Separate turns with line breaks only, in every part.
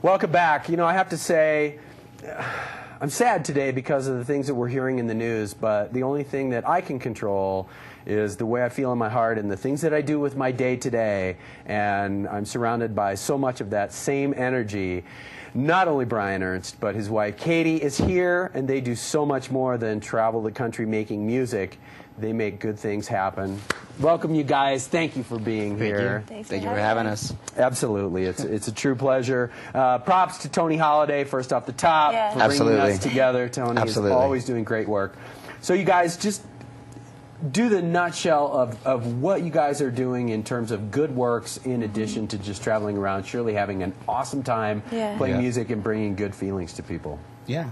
Welcome back. You know, I have to say, I'm sad today because of the things that we're hearing in the news, but the only thing that I can control is the way I feel in my heart and the things that I do with my day to day. And I'm surrounded by so much of that same energy. Not only Brian Ernst, but his wife Katie is here, and they do so much more than travel the country making music. They make good things happen. Welcome, you guys. Thank you for being here.
Thank you for having us.
Absolutely. It's a true pleasure. Props to Tony Holiday, first off the top, for bringing us together. Tony is always doing great work. So you guys, just do the nutshell of what you guys are doing in terms of good works in addition to just traveling around, surely having an awesome time playing music and bringing good feelings to people.
Yeah.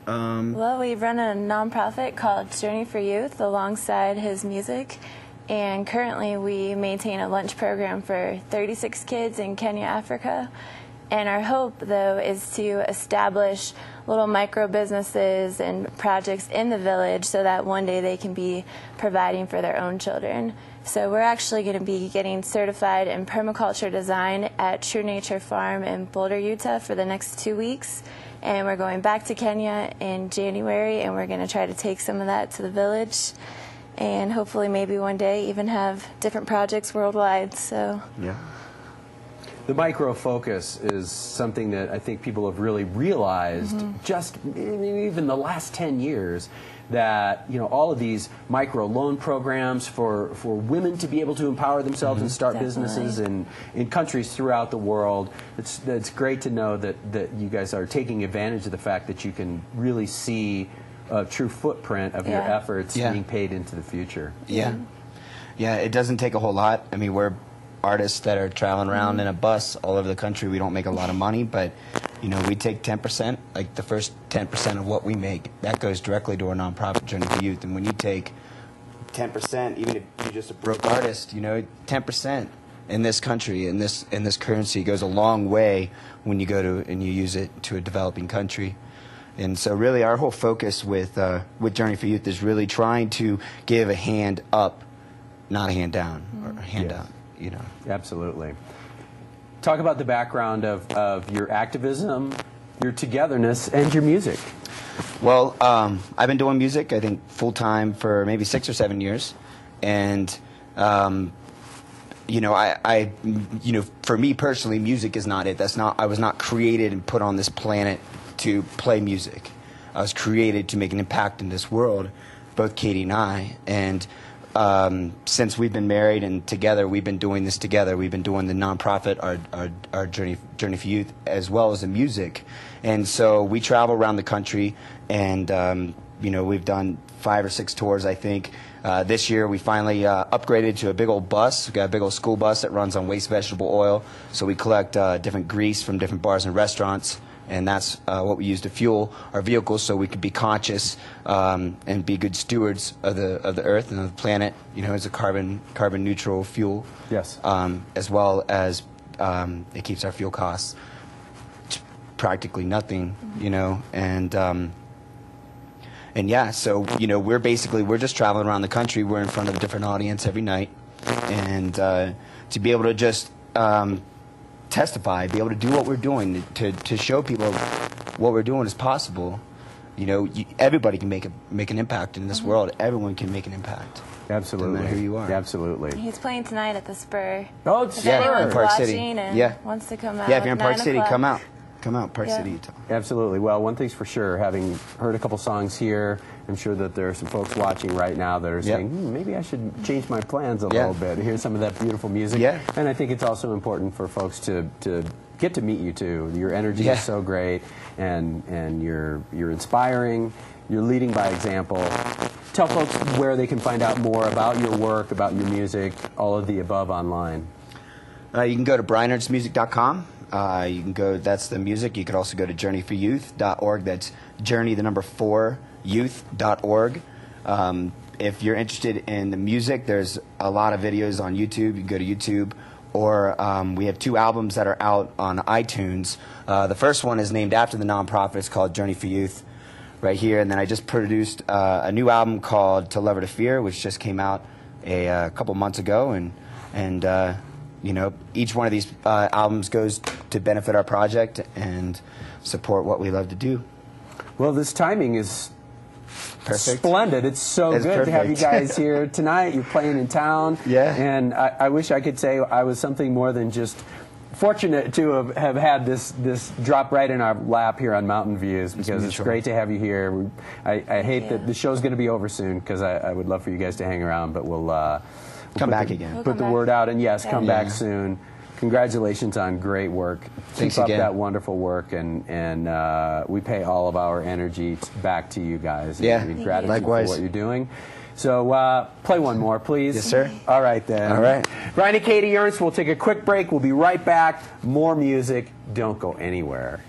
Well, we run a nonprofit called Journey for Youth alongside his music, and currently we maintain a lunch program for 36 kids in Kenya, Africa. And our hope, though, is to establish little micro businesses and projects in the village so that one day they can be providing for their own children. So we're actually going to be getting certified in permaculture design at True Nature Farm in Boulder, Utah for the next 2 weeks. And we're going back to Kenya in January, and we're going to try to take some of that to the village and hopefully maybe one day even have different projects worldwide. So
yeah. The micro focus is something that I think people have really realized just even the last 10 years, that all of these micro loan programs for women to be able to empower themselves and start businesses in countries throughout the world. It's great to know that you guys are taking advantage of the fact that you can really see a true footprint of your efforts being paid into the future.
Yeah. Yeah, it doesn't take a whole lot. I mean, we're artists that are traveling around in a bus all over the country. We don't make a lot of money, but we take 10%, like the first 10% of what we make, that goes directly to our nonprofit Journey for Youth. And when you take 10%, even if you're just a broke artist, 10% in this country, in this currency, goes a long way when you go to and you use it to a developing country. And so really our whole focus with Journey for Youth is really trying to give a hand up, not a hand down, or a hand out.
Absolutely. Talk about the background of your activism, your togetherness, and your music.
Well, I've been doing music, I think, full-time for maybe 6 or 7 years. And, for me personally, music is not it. I was not created and put on this planet to play music. I was created to make an impact in this world, both Katie and I. And since we've been married and together, we've been doing this together. We've been doing the nonprofit, our Journey for Youth, as well as the music. And so we travel around the country, and we've done 5 or 6 tours, I think. This year we finally upgraded to a big old bus. We've got a big old school bus that runs on waste vegetable oil. So we collect different grease from different bars and restaurants. And that's what we use to fuel our vehicles, so we could be conscious and be good stewards of the earth and of the planet. As a carbon neutral fuel. Yes. As well as it keeps our fuel costs practically nothing. And yeah, so we're just traveling around the country. We're in front of a different audience every night, and to be able to just testify, be able to do what we're doing, to show people what we're doing is possible. Everybody can make an impact in this world. Everyone can make an impact.
Absolutely.
No matter who you are.
Absolutely.
He's playing tonight at the Spur.
Oh,
if anyone's
Park
watching
City.
And wants to come out.
Yeah, if you're in Park City, come out. Come out, Park City.
Absolutely. Well, one thing's for sure, having heard a couple songs here, I'm sure that there are some folks watching right now that are saying, maybe I should change my plans a little bit. Hear some of that beautiful music. Yeah. And I think it's also important for folks to get to meet you, too. Your energy is so great, and you're inspiring. You're leading by example. Tell folks where they can find out more about your work, about your music, all of the above online.
You can go to brianernstmusic.com. You can go, that's the music. You could also go to journeyforyouth.org. That's journey, the number 4, youth.org. If you're interested in the music, there's a lot of videos on YouTube. You can go to YouTube. Or we have 2 albums that are out on iTunes. The first one is named after the nonprofit. It's called Journey for Youth, right here. And then I just produced a new album called To Love or to Fear, which just came out a couple months ago. And each one of these albums goes to benefit our project and support what we love to do.
Well, this timing is
Perfect.
splendid. It's so
It's
good to have you
perfect.
guys here tonight. You're playing in town.
Yeah.
And I wish I could say I was something more than just fortunate to have had this drop right in our lap here on Mountain Views, because it's great to have you here. I hate that the show's going to be over soon, because I would love for you guys to hang around, but we'll
come back again.
Put the word out, and yes, come back soon. Congratulations on great work.
Thanks
Keep
again.
up that wonderful work, and we pay all of our energy back to you guys.
Yeah,
and gratitude
likewise.
for what you're doing. So play one more, please.
Yes, sir.
All right, then.
All right.
Brian and Katie Ernst, we'll take a quick break. We'll be right back. More music. Don't go anywhere.